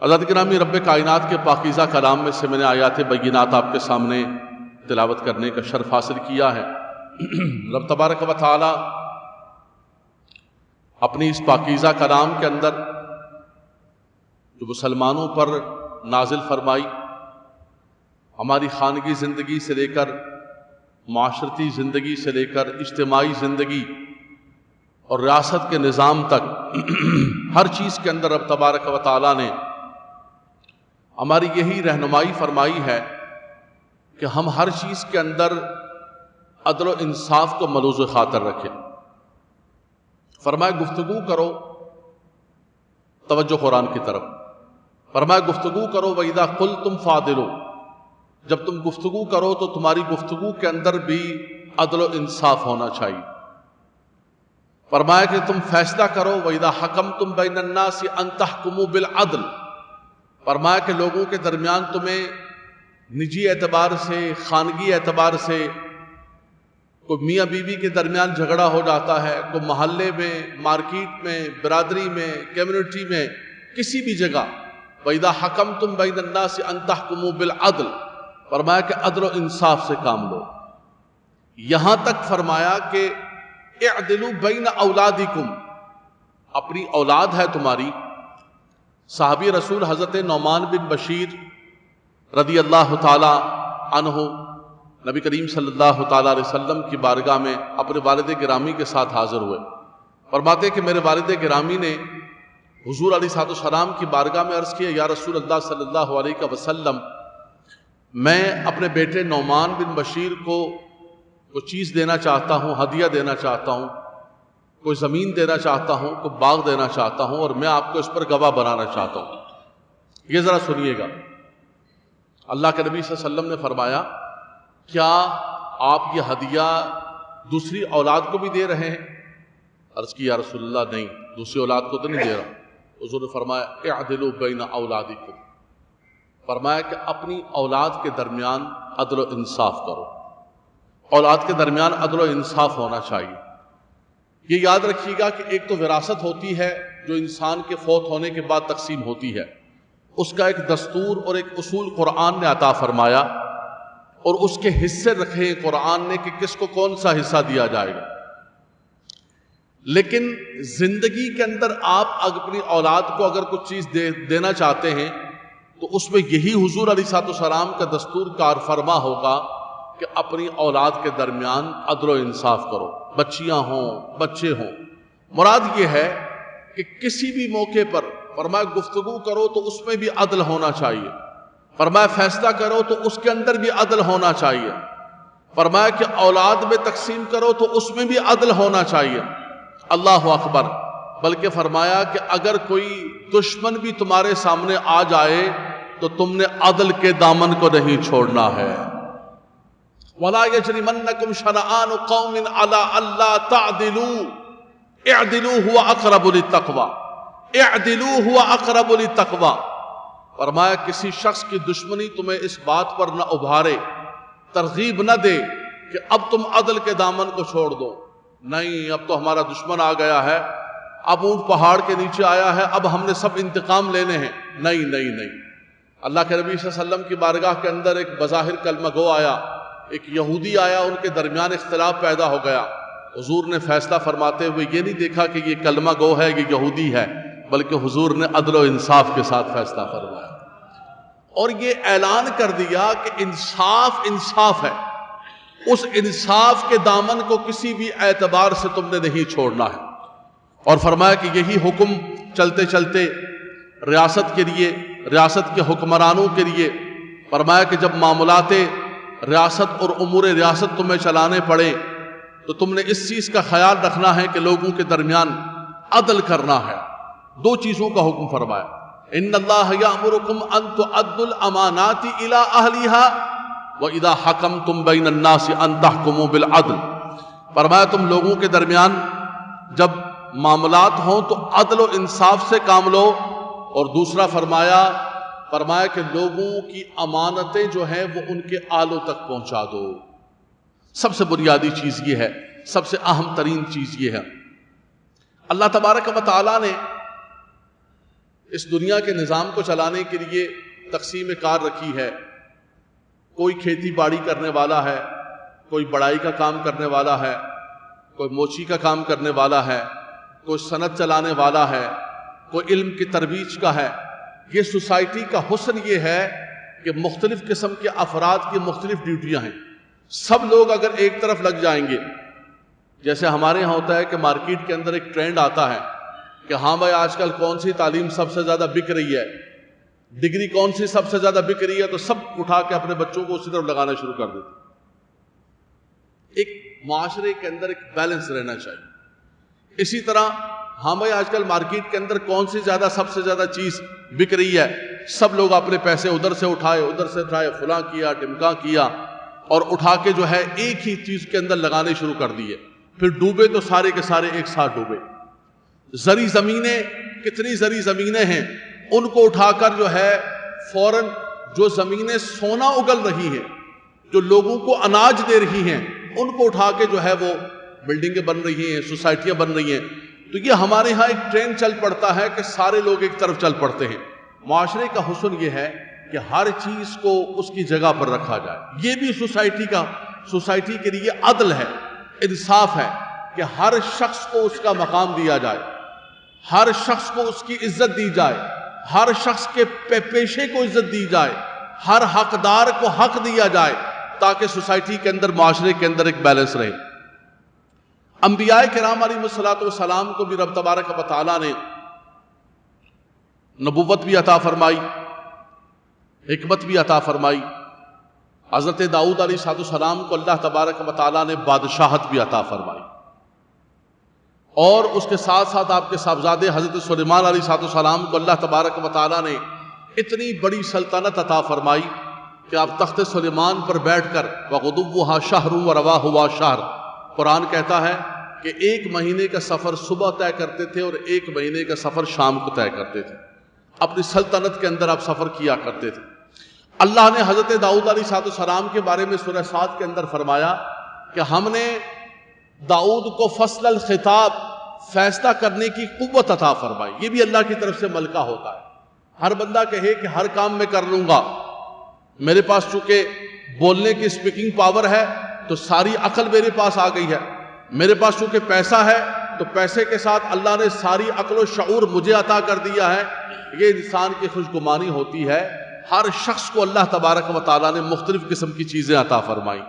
حضرت گرامی، رب کائنات کے پاکیزہ کلام میں سے میں نے آیات بینات آپ کے سامنے تلاوت کرنے کا شرف حاصل کیا ہے۔ رب تبارک و تعالی اپنی اس پاکیزہ کلام کے اندر جو مسلمانوں پر نازل فرمائی، ہماری خانگی زندگی سے لے کر معاشرتی زندگی سے لے کر اجتماعی زندگی اور ریاست کے نظام تک ہر چیز کے اندر رب تبارک و تعالی نے ہماری یہی رہنمائی فرمائی ہے کہ ہم ہر چیز کے اندر عدل و انصاف کو ملوز خاطر رکھیں۔ فرمایا گفتگو کرو، توجہ قرآن کی طرف، فرمایا گفتگو کرو وَإِذَا قُلْتُمْ فَاعْدِلُوا، جب تم گفتگو کرو تو تمہاری گفتگو کے اندر بھی عدل و انصاف ہونا چاہیے۔ فرمایا کہ تم فیصلہ کرو وَإِذَا حَكَمْتُمْ بَيْنَ النَّاسِ أَن تَحْكُمُوا بِالْعَدْلِ، فرمایا کہ لوگوں کے درمیان تمہیں نجی اعتبار سے، خانگی اعتبار سے، کوئی میاں بیوی کے درمیان جھگڑا ہو جاتا ہے، کوئی محلے میں، مارکیٹ میں، برادری میں، کمیونٹی میں، کسی بھی جگہ، وَإِذَا حَكَمْتُمْ بَيْنَ النَّاسِ أَن تَحْكُمُوا بِالْعَدْلِ، فرمایا کہ عدل و انصاف سے کام لو۔ یہاں تک فرمایا کہ اعدلوا بین اولادکم، اپنی اولاد ہے تمہاری۔ صحابی رسول حضرت نعمان بن بشیر رضی اللہ تعالی عنہ نبی کریم صلی اللہ تعالی علیہ وسلم کی بارگاہ میں اپنے والد گرامی کے ساتھ حاضر ہوئے۔ فرماتے کہ میرے والد گرامی نے حضور علیہ السلام کی بارگاہ میں عرض کیا، یا رسول اللہ صلی اللہ علیہ وسلم، میں اپنے بیٹے نعمان بن بشیر کو کوئی چیز دینا چاہتا ہوں، ہدیہ دینا چاہتا ہوں، کوئی زمین دینا چاہتا ہوں، کوئی باغ دینا چاہتا ہوں، اور میں آپ کو اس پر گواہ بنانا چاہتا ہوں۔ یہ ذرا سنیے گا، اللہ کے نبی صلی اللہ علیہ وسلم نے فرمایا، کیا آپ یہ ہدیہ دوسری اولاد کو بھی دے رہے ہیں؟ عرض کی یا رسول اللہ نہیں، دوسری اولاد کو تو نہیں دے رہا۔ حضور نے فرمایا اعدلوا بین اولادکم، فرمایا کہ اپنی اولاد کے درمیان عدل و انصاف کرو، اولاد کے درمیان عدل و انصاف ہونا چاہیے۔ یہ یاد رکھیے گا کہ ایک تو وراثت ہوتی ہے جو انسان کے فوت ہونے کے بعد تقسیم ہوتی ہے، اس کا ایک دستور اور ایک اصول قرآن نے عطا فرمایا، اور اس کے حصے رکھے قرآن نے کہ کس کو کون سا حصہ دیا جائے گا۔ لیکن زندگی کے اندر آپ اپنی اولاد کو اگر کچھ چیز دینا چاہتے ہیں تو اس میں یہی حضور علیہ السلام کا دستور کار فرما ہوگا کہ اپنی اولاد کے درمیان عدل و انصاف کرو، بچیاں ہوں، بچے ہوں۔ مراد یہ ہے کہ کسی بھی موقع پر فرمایا گفتگو کرو تو اس میں بھی عدل ہونا چاہیے، فرمایا فیصلہ کرو تو اس کے اندر بھی عدل ہونا چاہیے، فرمایا کہ اولاد میں تقسیم کرو تو اس میں بھی عدل ہونا چاہیے۔ اللہ اکبر، بلکہ فرمایا کہ اگر کوئی دشمن بھی تمہارے سامنے آ جائے تو تم نے عدل کے دامن کو نہیں چھوڑنا ہے۔ وَلَا يَجْرِمَنَّكُمْ شَنَآنُ قَوْمٍ عَلَىٰ أَلَّا تَعْدِلُوا اعْدِلُوا هُوَ أَقْرَبُ لِلتَّقْوَىٰ اعْدِلُوا هُوَ أَقْرَبُ لِلتَّقْوَىٰ، فرمایا کسی شخص کی دشمنی تمہیں اس بات پر نہ ابھارے، ترغیب نہ دے کہ اب تم عدل کے دامن کو چھوڑ دو، نہیں اب تو ہمارا دشمن آ گیا ہے، اب اونٹ پہاڑ کے نیچے آیا ہے، اب ہم نے سب انتقام لینے ہیں، نہیں نہیں نہیں۔ اللہ کے نبی صلی اللہ علیہ وسلم کی بارگاہ کے اندر ایک بظاہر کلمہ گو آیا، ایک یہودی آیا، ان کے درمیان اختلاف پیدا ہو گیا۔ حضور نے فیصلہ فرماتے ہوئے یہ نہیں دیکھا کہ یہ کلمہ گو ہے، یہ یہودی ہے، بلکہ حضور نے عدل و انصاف کے ساتھ فیصلہ فرمایا، اور یہ اعلان کر دیا کہ انصاف انصاف ہے، اس انصاف کے دامن کو کسی بھی اعتبار سے تم نے نہیں چھوڑنا ہے۔ اور فرمایا کہ یہی حکم چلتے چلتے ریاست کے لیے، ریاست کے حکمرانوں کے لیے، فرمایا کہ جب معاملات ریاست اور امور ریاست تمہیں چلانے پڑے تو تم نے اس چیز کا خیال رکھنا ہے کہ لوگوں کے درمیان عدل کرنا ہے۔ دو چیزوں کا حکم فرمایا، ان اللہ یامرکم ان تؤدوا الامانات الی اہلھا وَإِذَا حَكَمْتُمْ بَيْنَ النَّاسِ أَن تَحْكُمُوا بِالْعَدْلِ، فرمایا تم لوگوں کے درمیان جب معاملات ہوں تو عدل و انصاف سے کام لو، اور دوسرا فرمایا کہ لوگوں کی امانتیں جو ہیں وہ ان کے آلوں تک پہنچا دو۔ سب سے بنیادی چیز یہ ہے، سب سے اہم ترین چیز یہ ہے۔ اللہ تبارک و تعالیٰ نے اس دنیا کے نظام کو چلانے کے لیے تقسیم کار رکھی ہے. کوئی کھیتی باڑی کرنے والا ہے، کوئی بڑائی کا کام کرنے والا ہے، کوئی موچی کا کام کرنے والا ہے، کوئی صنعت چلانے والا ہے، کوئی علم کی ترویج کا ہے. یہ سوسائٹی کا حسن یہ ہے کہ مختلف قسم کے افراد کی مختلف ڈیوٹیاں ہیں. سب لوگ اگر ایک طرف لگ جائیں گے، جیسے ہمارے ہاں ہوتا ہے کہ مارکیٹ کے اندر ایک ٹرینڈ آتا ہے کہ ہاں بھائی آج کل کون سی تعلیم سب سے زیادہ بک رہی ہے، ڈگری کون سی سب سے زیادہ بک رہی ہے، تو سب اٹھا کے اپنے بچوں کو اسی طرف لگانا شروع کر دیتے. ایک معاشرے کے اندر ایک بیلنس رہنا چاہیے. اسی طرح ہاں بھائی آج کل مارکیٹ کے اندر کون سی سب سے زیادہ چیز بک رہی ہے، سب لوگ اپنے پیسے ادھر سے اٹھائے فلاں کیا ٹمکا کیا اور اٹھا کے جو ہے ایک ہی چیز کے اندر لگانے شروع کر دیے. پھر ڈوبے تو سارے کے سارے ایک ساتھ ڈوبے. زرعی زمینیں، کتنی زرعی زمینیں ہیں، ان کو اٹھا کر جو ہے فوراً جو زمینیں سونا اگل رہی ہیں، جو لوگوں کو اناج دے رہی ہیں، ان کو اٹھا کے جو ہے وہ بلڈنگیں بن رہی ہیں، سوسائٹیاں بن رہی ہیں. تو یہ ہمارے ہاں ایک ٹرینڈ چل پڑتا ہے کہ سارے لوگ ایک طرف چل پڑتے ہیں. معاشرے کا حسن یہ ہے کہ ہر چیز کو اس کی جگہ پر رکھا جائے. یہ بھی سوسائٹی کے لیے عدل ہے، انصاف ہے کہ ہر شخص کو اس کا مقام دیا جائے، ہر شخص کو اس کی عزت دی جائے، ہر شخص کے پیشے کو عزت دی جائے، ہر حقدار کو حق دیا جائے، تاکہ سوسائٹی کے اندر، معاشرے کے اندر ایک بیلنس رہے. انبیاء کرام علیہ الصلوۃ والسلام کو بھی رب تبارک و تعالیٰ نے نبوت بھی عطا فرمائی، حکمت بھی عطا فرمائی. حضرت داؤد علیہ السلام کو اللہ تبارک و تعالیٰ نے بادشاہت بھی عطا فرمائی، اور اس کے ساتھ ساتھ آپ کے صاحبزادے حضرت سلیمان علیہ السلام کو اللہ تبارک و تعالیٰ نے اتنی بڑی سلطنت عطا فرمائی کہ آپ تخت سلیمان پر بیٹھ کر وَغُدُوُّهَا شَهْرٌ وَرَوَاحُهَا شَهْرٌ، قرآن کہتا ہے کہ ایک مہینے کا سفر صبح طے کرتے تھے اور ایک مہینے کا سفر شام کو طے کرتے تھے. اپنی سلطنت کے اندر آپ سفر کیا کرتے تھے. اللہ نے حضرت داؤد علیہ السلام کے بارے میں سورہ صاد کے اندر فرمایا کہ ہم نے داؤد کو فصل الخطاب، فیصلہ کرنے کی قوت عطا فرمائی. یہ بھی اللہ کی طرف سے ملکہ ہوتا ہے. ہر بندہ کہے کہ ہر کام میں کر لوں گا، میرے پاس چونکہ بولنے کی اسپیکنگ پاور ہے تو ساری عقل میرے پاس آ گئی ہے، میرے پاس چونکہ پیسہ ہے تو پیسے کے ساتھ اللہ نے ساری عقل و شعور مجھے عطا کر دیا ہے. یہ انسان کی خوش گمانی ہوتی ہے. ہر شخص کو اللہ تبارک و تعالیٰ نے مختلف قسم کی چیزیں عطا فرمائی.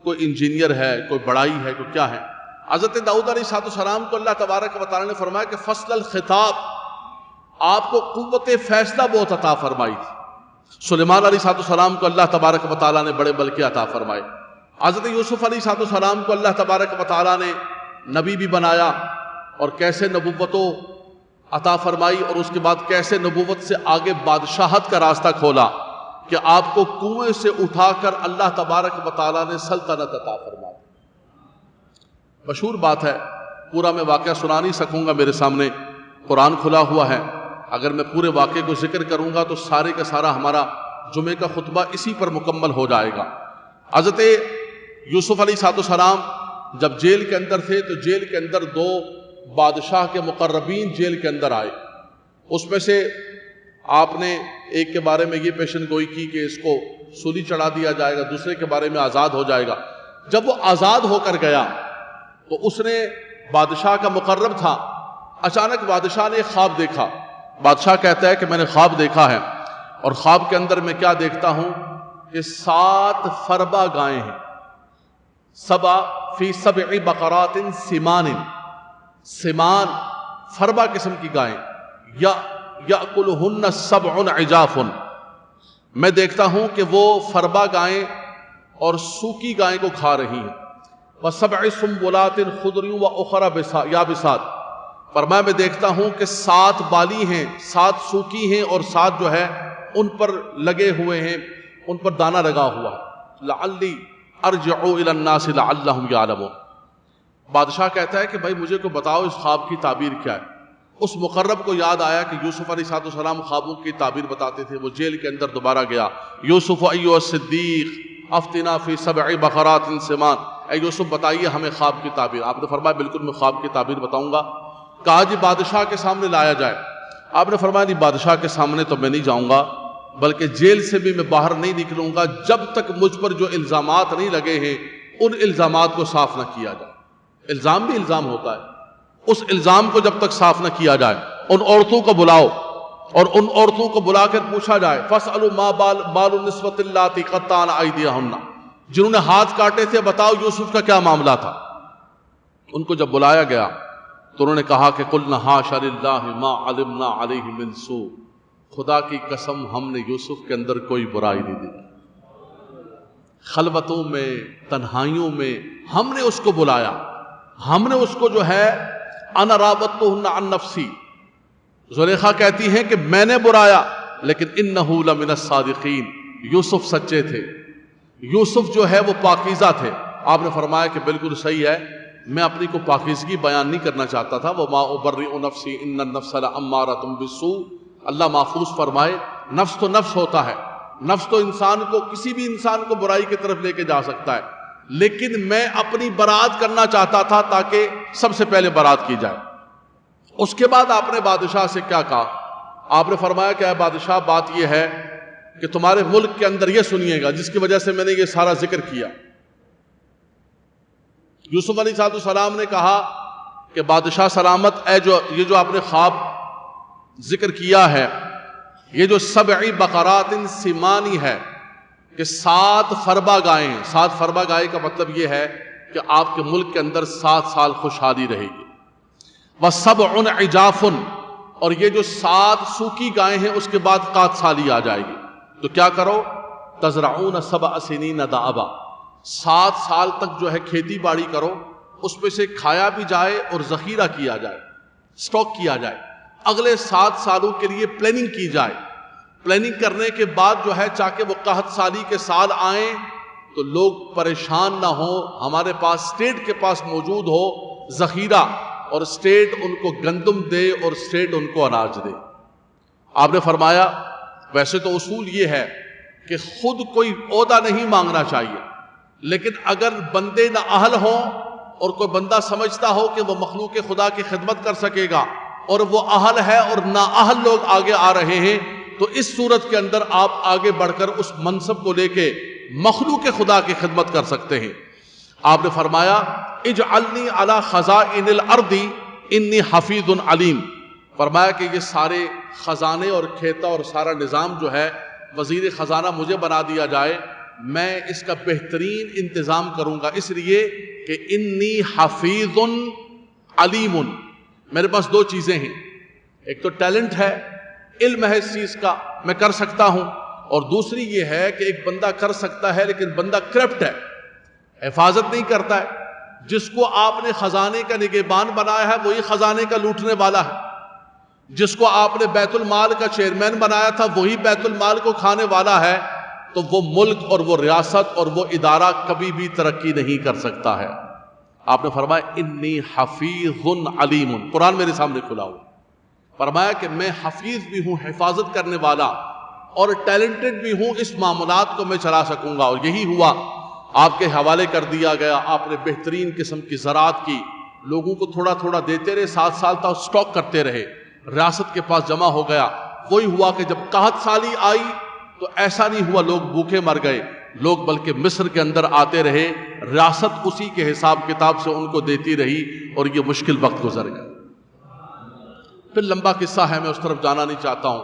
کوئی انجینئر ہے، کوئی بڑائی ہے، کوئی کیا ہے. حضرت داؤد علیہ السلام کو اللہ تبارک و تعالیٰ نے فرمایا کہ فصل الخطاب، آپ کو قوت فیصلہ بہت عطا فرمائی تھی. سلیمان علیہ السلام کو اللہ تبارک و تعالیٰ نے بڑے ملکے عطا فرمائے. حضرت یوسف علیہ السلام کو اللہ تبارک و تعالیٰ نے نبی بھی بنایا، اور کیسے نبوتوں عطا فرمائی، اور اس کے بعد کیسے نبوت سے آگے بادشاہت کا راستہ کھولا کہ آپ کو کنویں سے اٹھا کر اللہ تبارک و تعالیٰ نے سلطنت عطا فرمائی. مشہور بات ہے، پورا میں واقعہ سنا نہیں سکوں گا، میرے سامنے قرآن کھلا ہوا ہے. اگر میں پورے واقعے کو ذکر کروں گا تو سارے کا سارا ہمارا جمعے کا خطبہ اسی پر مکمل ہو جائے گا. حضرت یوسف علیہ السلام جب جیل کے اندر تھے تو جیل کے اندر دو بادشاہ کے مقربین جیل کے اندر آئے. اس میں سے آپ نے ایک کے بارے میں یہ پیشن گوئی کی کہ اس کو سولی چڑھا دیا جائے گا، دوسرے کے بارے میں آزاد ہو جائے گا. جب وہ آزاد ہو کر گیا تو اس نے، بادشاہ کا مقرب تھا، اچانک بادشاہ نے ایک خواب دیکھا. بادشاہ کہتا ہے کہ میں نے خواب دیکھا ہے، اور خواب کے اندر میں کیا دیکھتا ہوں کہ 7 فربا گائیں ہیں. سبا فی 7 بقرات سمان، فربا قسم کی گائیں، یأکلہن 7 عجاف. میں دیکھتا ہوں کہ وہ فربا گائیں اور سوکی گائیں کو کھا رہی ہیں. وَسَبْعِ سُنبُلَاتٍ خُضْرٍ وَأُخَرَ يَابِسَاتٍ، فرمایا میں دیکھتا ہوں کہ 7 بالی ہیں، 7 سوکی ہیں، اور 7 جو ہے ان پر لگے ہوئے ہیں، ان پر دانہ لگا ہوا ہے. لَعَلِّي أَرْجِعُ إِلَى النَّاسِ لَعَلَّهُمْ يَعْلَمُونَ. بادشاہ کہتا ہے کہ بھائی مجھے کو بتاؤ اس خواب کی تعبیر کیا ہے. اس مقرب کو یاد آیا کہ یوسف علیہ السلام خوابوں کی تعبیر بتاتے تھے. وہ جیل کے اندر دوبارہ گیا. یوسف ایھا الصدیق افتنا فی 7 بقرات سمان، اے یوسف بتائیے ہمیں خواب کی تعبیر. آپ نے فرمایا بالکل میں خواب کی تعبیر بتاؤں گا. کہا جی بادشاہ کے سامنے لایا جائے. آپ نے فرمایا نہیں بادشاہ کے سامنے تو میں نہیں جاؤں گا، بلکہ جیل سے بھی میں باہر نہیں نکلوں گا جب تک مجھ پر جو الزامات نہیں لگے ہیں ان الزامات کو صاف نہ کیا جائے۔ الزام بھی الزام ہوتا ہے، اس الزام کو جب تک صاف نہ کیا جائے ان عورتوں کو بلاؤ اور ان عورتوں کو بلا کر پوچھا جائے فَاسْأَلُوا مَا بَالُ النِّسْوَةِ اللَّاتِي قَطَّعْنَ أَيْدِيَهُنَّ، جنہوں نے ہاتھ کاٹے تھے بتاؤ یوسف کا کیا معاملہ تھا۔ ان کو جب بلایا گیا تو انہوں نے کہا کہ قُلْنَا حَاشَ لِلَّهِ مَا عَلِمْنَا عَلَيْهِ مِنْ سُوءٍ، خدا کی قسم ہم نے یوسف کے اندر کوئی برائی نہیں دیکھی۔ خلوتوں میں، تنہائیوں میں ہم نے اس کو بلایا، ہم نے اس کو جو ہے انا راودتهن عن نفسی، زلیخا کہتی ہیں کہ میں نے برایا لیکن انہ لمن الصادقین، یوسف سچے تھے، یوسف جو ہے وہ پاکیزہ تھے۔ آپ نے فرمایا کہ بالکل صحیح ہے، میں اپنی کو پاکیزگی بیان نہیں کرنا چاہتا تھا، وما ابرئ نفسی ان النفس لامارۃ بالسوء، اللہ محفوظ فرمائے نفس تو نفس ہوتا ہے، نفس تو انسان کو، کسی بھی انسان کو برائی کی طرف لے کے جا سکتا ہے، لیکن میں اپنی برات کرنا چاہتا تھا تاکہ سب سے پہلے برات کی جائے۔ اس کے بعد آپ نے بادشاہ سے کیا کہا؟ آپ نے فرمایا کہ اے بادشاہ بات یہ ہے کہ تمہارے ملک کے اندر یہ سنیے گا جس کی وجہ سے میں نے یہ سارا ذکر کیا۔ یوسف علیہ السلام نے کہا کہ بادشاہ سلامت، یہ جو آپ نے خواب ذکر کیا ہے، یہ جو 7 بقرات سمانی ہے کہ 7 فربہ گائیں ہیں، 7 فربہ گائے کا مطلب یہ ہے کہ آپ کے ملک کے اندر 7 سال خوشحالی رہے گی۔ وَسَبْعٌ عِجَافٌ، اور یہ جو 7 سوکھی گائیں ہیں اس کے بعد قحط سالی آ جائے گی، تو کیا کرو؟ تزرعون 7 سنین دأبا، 7 سال تک جو ہے کھیتی باڑی کرو، اس میں سے کھایا بھی جائے اور ذخیرہ کیا جائے، سٹاک کیا جائے، اگلے 7 سالوں کے لیے پلاننگ کی جائے۔ پلاننگ کرنے کے بعد جو ہے چاہے وہ قحط سالی کے سال آئیں تو لوگ پریشان نہ ہوں، ہمارے پاس اسٹیٹ کے پاس موجود ہو ذخیرہ، اور اسٹیٹ ان کو گندم دے اور اسٹیٹ ان کو اناج دے۔ آپ نے فرمایا ویسے تو اصول یہ ہے کہ خود کوئی عہدہ نہیں مانگنا چاہیے، لیکن اگر بندے نہ اہل ہوں اور کوئی بندہ سمجھتا ہو کہ وہ مخلوق خدا کی خدمت کر سکے گا اور وہ اہل ہے اور نا اہل لوگ آگے آ رہے ہیں، تو اس صورت کے اندر آپ آگے بڑھ کر اس منصب کو لے کے مخلوق خدا کی خدمت کر سکتے ہیں۔ آپ نے فرمایا اجعلنی علی خزائن الارض انی حفیظ علیم، فرمایا کہ یہ سارے خزانے اور کھیتا اور سارا نظام جو ہے وزیر خزانہ مجھے بنا دیا جائے، میں اس کا بہترین انتظام کروں گا، اس لیے کہ انی حفیظ علیم، میرے پاس 2 چیزیں ہیں، ایک تو ٹیلنٹ ہے، علم ہے اس چیز کا، میں کر سکتا ہوں، اور دوسری یہ ہے کہ ایک بندہ کر سکتا ہے لیکن بندہ کرپٹ ہے، حفاظت نہیں کرتا ہے۔ جس کو آپ نے خزانے کا نگہبان بنایا ہے وہی خزانے کا لوٹنے والا ہے، جس کو آپ نے بیت المال کا چیئرمین بنایا تھا وہی بیت المال کو کھانے والا ہے، تو وہ ملک اور وہ ریاست اور وہ ادارہ کبھی بھی ترقی نہیں کر سکتا ہے۔ آپ نے فرمایا انی حفیظ علیم، قرآن میرے سامنے کھلا ہوا، فرمایا کہ میں حفیظ بھی ہوں، حفاظت کرنے والا، اور ٹیلنٹڈ بھی ہوں، اس معاملات کو میں چلا سکوں گا۔ اور یہی ہوا، آپ کے حوالے کر دیا گیا، آپ نے بہترین قسم کی زراعت کی، لوگوں کو تھوڑا تھوڑا دیتے رہے، 7 سال تک سٹاک کرتے رہے، ریاست کے پاس جمع ہو گیا۔ وہی ہوا کہ جب قحط سالی آئی تو ایسا نہیں ہوا لوگ بھوکے مر گئے، لوگ بلکہ مصر کے اندر آتے رہے، ریاست اسی کے حساب کتاب سے ان کو دیتی رہی، اور یہ مشکل وقت گزر گیا۔ پھر لمبا قصہ ہے، میں اس طرف جانا نہیں چاہتا ہوں،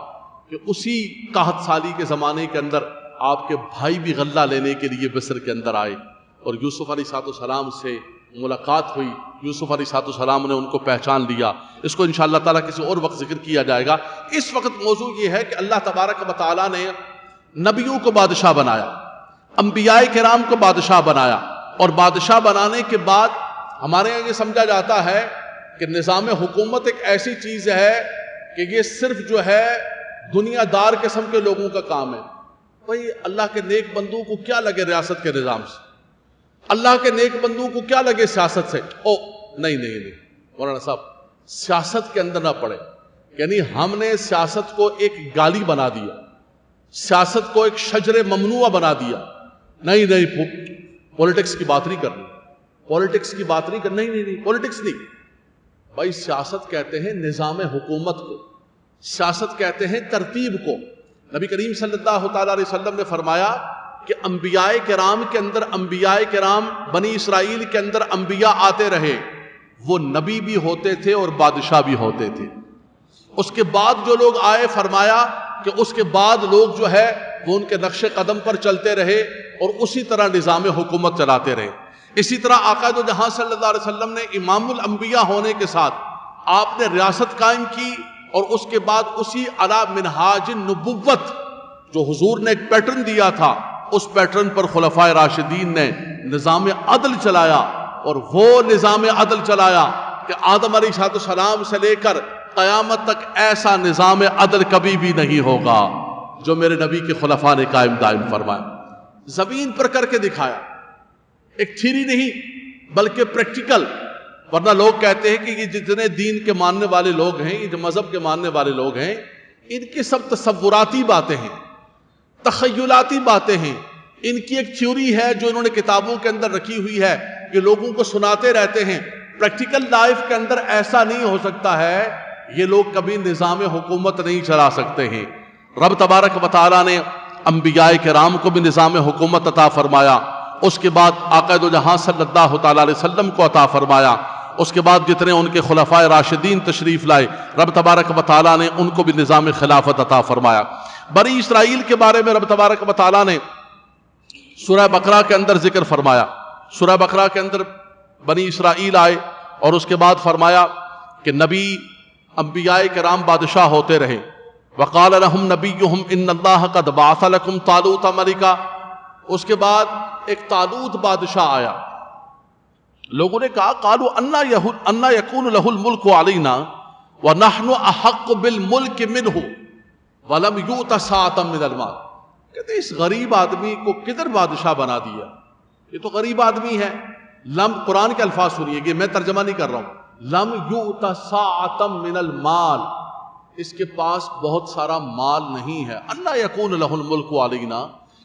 کہ اسی قحط سالی کے زمانے کے اندر آپ کے بھائی بھی غلہ لینے کے لیے مصر کے اندر آئے، اور یوسف علیہ السلام سے ملاقات ہوئی، یوسف علیہ السلام نے ان کو پہچان لیا۔ اس کو انشاءاللہ تعالیٰ کسی اور وقت ذکر کیا جائے گا۔ اس وقت موضوع یہ ہے کہ اللہ تبارک و تعالیٰ نے نبیوں کو بادشاہ بنایا، انبیاء کرام کو بادشاہ بنایا، اور بادشاہ بنانے کے بعد ہمارے یہاں یہ سمجھا جاتا ہے کہ نظام حکومت ایک ایسی چیز ہے کہ یہ صرف جو ہے دنیا دار قسم کے لوگوں کا کام ہے۔ بھئی اللہ کے نیک بندوں کو کیا لگے ریاست کے نظام سے، اللہ کے نیک بندوں کو کیا لگے سیاست سے؟ نہیں مولانا صاحب، سیاست کے اندر نہ پڑے، یعنی ہم نے سیاست کو ایک گالی بنا دیا، سیاست کو ایک شجر ممنوع بنا دیا۔ نہیں پولیٹکس کی بات نہیں کرنی، پولیٹکس کی بات نہیں کرنی، نہیں پولیٹکس نہیں بھائی، سیاست کہتے ہیں نظام حکومت کو، سیاست کہتے ہیں ترتیب کو. نبی کریم صلی اللہ تعالیٰ علیہ وسلم نے فرمایا کہ انبیاء کرام کے اندر انبیاء کرام بنی اسرائیل کے اندر انبیاء آتے رہے، وہ نبی بھی ہوتے تھے اور بادشاہ بھی ہوتے تھے. اس کے بعد جو لوگ آئے، فرمایا کہ اس کے بعد لوگ جو ہے وہ ان کے نقش قدم پر چلتے رہے اور اسی طرح نظام حکومت چلاتے رہے. اسی طرح آقا دو جہاں صلی اللہ علیہ وسلم نے امام الانبیاء ہونے کے ساتھ آپ نے ریاست قائم کی، اور اس کے بعد اسی علی منہاج النبوت جو حضور نے ایک پیٹرن دیا تھا، اس پیٹرن پر خلفائے راشدین نے نظام عدل چلایا. اور وہ نظام عدل چلایا کہ آدم علیہ السلام سے لے کر قیامت تک ایسا نظام عدل کبھی بھی نہیں ہوگا جو میرے نبی کے خلفاء نے قائم دائم فرمایا. زمین پر کر کے دکھایا، ایک تھیری نہیں بلکہ پریکٹیکل. ورنہ لوگ کہتے ہیں کہ یہ جتنے دین کے ماننے والے لوگ ہیں، یہ جو مذہب کے ماننے والے لوگ ہیں، ان کی سب تصوراتی باتیں ہیں، تخیلاتی باتیں ہیں. ان کی ایک تھیوری ہے جو انہوں نے کتابوں کے اندر رکھی ہوئی ہے، یہ لوگوں کو سناتے رہتے ہیں. پریکٹیکل لائف کے اندر ایسا نہیں ہو سکتا ہے. یہ لوگ کبھی نظام حکومت نہیں چلا سکتے ہیں. رب تبارک و تعالیٰ نے انبیاء کرام کو بھی نظام حکومت عطا فرمایا، اس کے بعد آقا دو جہاں صلی اللہ تعالیٰ علیہ وسلم کو عطا فرمایا. اس کے بعد جتنے ان کے خلفائے راشدین تشریف لائے، رب تبارک و تعالیٰ نے ان کو بھی نظام خلافت عطا فرمایا. بنی اسرائیل کے بارے میں رب تبارک و تعالیٰ نے سورہ بقرہ کے اندر ذکر فرمایا. سورہ بقرہ کے اندر بنی اسرائیل آئے اور اس کے بعد فرمایا کہ نبی انبیاء کرام بادشاہ ہوتے رہے. وقال لهم نبیہم ان اللہ قد بعث لکم طالوت ملکا. اس کے بعد ایک طالوت بادشاہ آیا. لوگوں نے کہا قالوا انا یکون له الملک علینا ونحن احق بالملک منہ ولم یؤت ساعۃ من المال. کہتے اس غریب آدمی کو کدھر بادشاہ بنا دیا، یہ تو غریب آدمی ہے. قرآن کے الفاظ سنیے گے، میں ترجمہ نہیں کر رہا ہوں. لم یؤت ساعۃ من المال، اس کے پاس بہت سارا مال نہیں ہے. انا یکون له الملک علینا،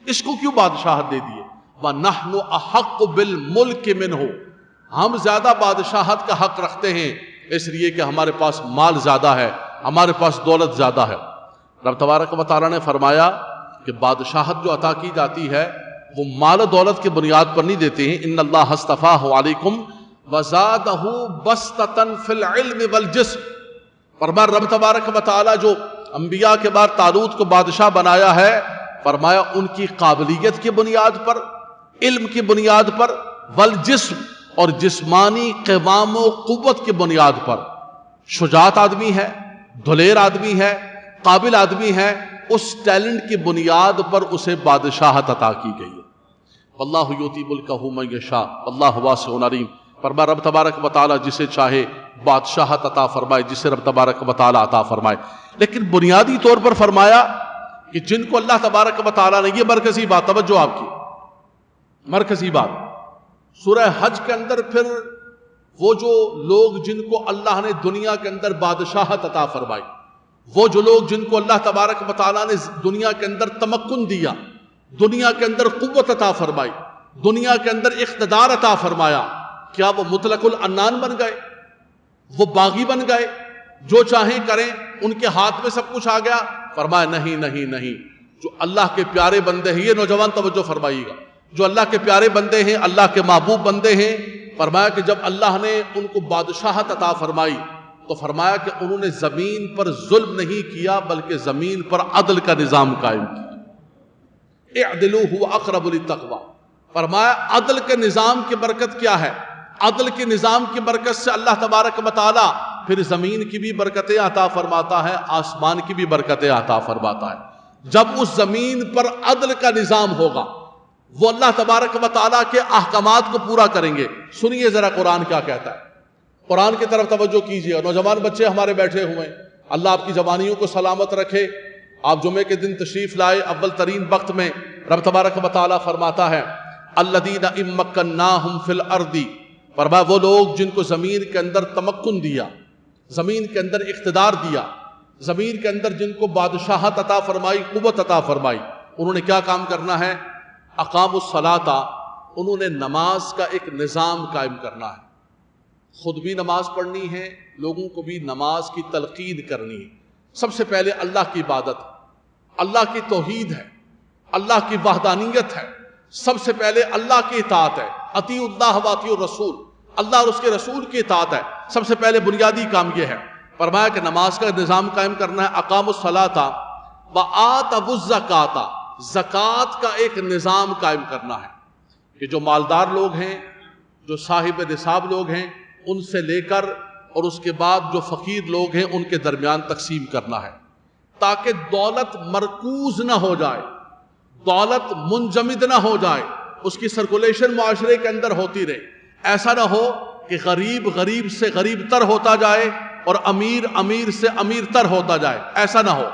اس کو کیوں بادشاہت دے دیے. وَنَحْنُ أَحَقُّ بِالْمُلْكِ مِنْهُ، ہم زیادہ بادشاہت کا حق رکھتے ہیں اس لیے کہ ہمارے پاس مال زیادہ ہے، ہمارے پاس دولت زیادہ ہے. رب تبارک و تعالیٰ نے فرمایا کہ بادشاہت جو عطا کی جاتی ہے وہ مال و دولت کی بنیاد پر نہیں دیتے ہیں. ان اللہ اصطفاہ علیکم وزادہ بسطۃ فی العلم والجسم. فرمایا رب تبارک و تعالیٰ جو انبیاء کے بعد طالوت کو بادشاہ بنایا ہے، فرمایا ان کی قابلیت کی بنیاد پر، علم کی بنیاد پر، والجسم اور جسمانی قوام و قوت کی بنیاد پر. شجاعت آدمی ہے، دلیر آدمی ہے، قابل آدمی ہے، اس ٹیلنٹ کی بنیاد پر اسے بادشاہت عطا کی گئی ہے. واللہ یؤتی ملکہ من یشاء واللہ واسع علیم. فرمایا رب تبارک و تعالیٰ جسے چاہے بادشاہت عطا فرمائے، جسے رب تبارک و تعالیٰ عطا فرمائے. لیکن بنیادی طور پر فرمایا کہ جن کو اللہ تبارک و تعالیٰ نے، یہ مرکزی بات، توجہ آپ کی، مرکزی بات سورہ حج کے اندر، پھر وہ جو لوگ جن کو اللہ نے دنیا کے اندر بادشاہت عطا فرمائی، وہ جو لوگ جن کو اللہ تبارک و تعالیٰ نے دنیا کے اندر تمکن دیا، دنیا کے اندر قوت عطا فرمائی، دنیا کے اندر اقتدار عطا فرمایا، کیا وہ مطلق العنان بن گئے؟ وہ باغی بن گئے، جو چاہیں کریں، ان کے ہاتھ میں سب کچھ آ گیا؟ فرمایا نہیں نہیں نہیں. جو اللہ کے پیارے بندے ہیں، یہ نوجوان توجہ فرمائیے گا، جو اللہ کے پیارے بندے ہیں، اللہ کے محبوب بندے ہیں، فرمایا کہ جب اللہ نے ان کو بادشاہت عطا فرمائی تو فرمایا کہ انہوں نے زمین پر ظلم نہیں کیا بلکہ زمین پر عدل کا نظام قائم کیا. اعدلوا هو اقرب للتقوی. فرمایا عدل کے نظام کی برکت کیا ہے؟ عدل کے نظام کی برکت سے اللہ تبارک و تعالی پھر زمین کی بھی برکتیں عطا فرماتا ہے، آسمان کی بھی برکتیں عطا فرماتا ہے. جب اس زمین پر عدل کا نظام ہوگا، وہ اللہ تبارک و تعالیٰ کے احکامات کو پورا کریں گے. سنیے ذرا قرآن کیا کہتا ہے، قرآن کی طرف توجہ کیجیے. اور نوجوان بچے ہمارے بیٹھے ہوئے ہیں، اللہ آپ کی زبانیوں کو سلامت رکھے. آپ جمعے کے دن تشریف لائے، اول ترین وقت میں رب تبارک و تعالیٰ فرماتا ہے الذین ان مکناہم فی الارض. فرمایا وہ لوگ جن کو زمین کے اندر تمکن دیا، زمین کے اندر اقتدار دیا، زمین کے اندر جن کو بادشاہت عطا فرمائی، قوت عطا فرمائی، انہوں نے کیا کام کرنا ہے؟ اقاموا الصلاۃ، انہوں نے نماز کا ایک نظام قائم کرنا ہے. خود بھی نماز پڑھنی ہے، لوگوں کو بھی نماز کی تلقین کرنی ہے. سب سے پہلے اللہ کی عبادت، اللہ کی توحید ہے، اللہ کی وحدانیت ہے، سب سے پہلے اللہ کی اطاعت ہے، اطیعوا اللہ و اطیعوا الرسول، اللہ اور اس کے رسول کی اطاعت ہے، سب سے پہلے بنیادی کام یہ ہے۔ فرمایا کہ نماز کا نظام قائم کرنا ہے، اقاموا الصلاۃ وآتوا الزکاۃ، زکوٰۃ کا ایک نظام قائم کرنا ہے کہ جو مالدار لوگ ہیں، جو صاحب نصاب لوگ ہیں، ان سے لے کر اور اس کے بعد جو فقیر لوگ ہیں ان کے درمیان تقسیم کرنا ہے، تاکہ دولت مرکوز نہ ہو جائے، دولت منجمد نہ ہو جائے، اس کی سرکولیشن معاشرے کے اندر ہوتی رہے۔ ایسا نہ ہو کہ غریب غریب سے غریب تر ہوتا جائے اور امیر امیر سے امیر تر ہوتا جائے، ایسا نہ ہو۔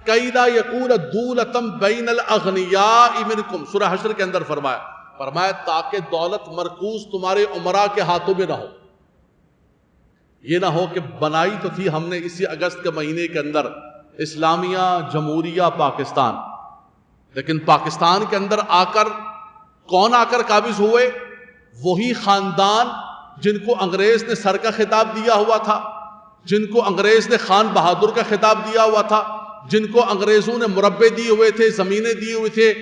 کَإِ لَا يَكُونَ دُولَةً بَيْنَ الْأَغْنِيَاءِ مِنْكُمْ، سورہ حشر کے اندر فرمایا تاکہ دولت مرکوز تمہارے امراء کے ہاتھوں میں نہ ہو۔ یہ نہ ہو کہ بنائی تو تھی ہم نے اسی اگست کے مہینے کے اندر اسلامیہ جمہوریہ پاکستان، لیکن پاکستان کے اندر آ کر کون آ کر قابض ہوئے؟ وہی خاندان جن کو انگریز نے سر کا خطاب دیا ہوا تھا، جن کو انگریز نے خان بہادر کا خطاب دیا ہوا تھا، جن کو انگریزوں نے مربع دیے ہوئے تھے، زمینیں دیے ہوئے تھے،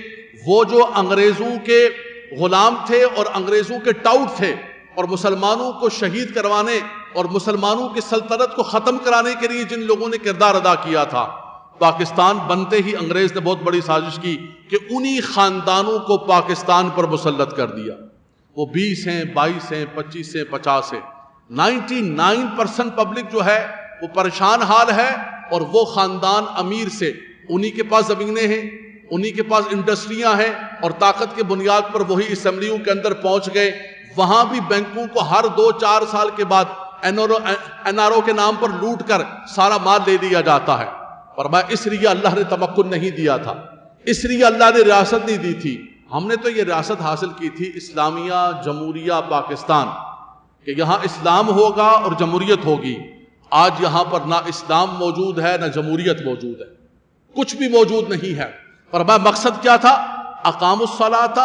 وہ جو انگریزوں کے غلام تھے اور انگریزوں کے ٹاؤٹ تھے، اور مسلمانوں کو شہید کروانے اور مسلمانوں کی سلطنت کو ختم کرانے کے لیے جن لوگوں نے کردار ادا کیا تھا، پاکستان بنتے ہی انگریز نے بہت بڑی سازش کی کہ انہی خاندانوں کو پاکستان پر مسلط کر دیا۔ وہ 20 ہیں، 22 ہیں، 25 ہیں، 50 ہیں، 99% پبلک جو ہے وہ پریشان حال ہے، اور وہ خاندان امیر سے، انہی کے پاس زمینیں ہیں، انہی کے پاس انڈسٹریاں ہیں، اور طاقت کے بنیاد پر وہی اسمبلیوں کے اندر پہنچ گئے۔ وہاں بھی بینکوں کو ہر 2-4 سال کے بعد این آر او کے نام پر لوٹ کر سارا مال لے لیا جاتا ہے۔ فرمایا اس لیے اللہ نے تمکن نہیں دیا تھا، اس لیے اللہ نے ریاست نہیں دی تھی۔ ہم نے تو یہ ریاست حاصل کی تھی اسلامیہ جمہوریہ پاکستان، کہ یہاں اسلام ہوگا اور جمہوریت ہوگی۔ آج یہاں پر نہ اسلام موجود ہے نہ جمہوریت موجود ہے، کچھ بھی موجود نہیں ہے۔ فرمایا مقصد کیا تھا؟ اقاموا الصلاۃ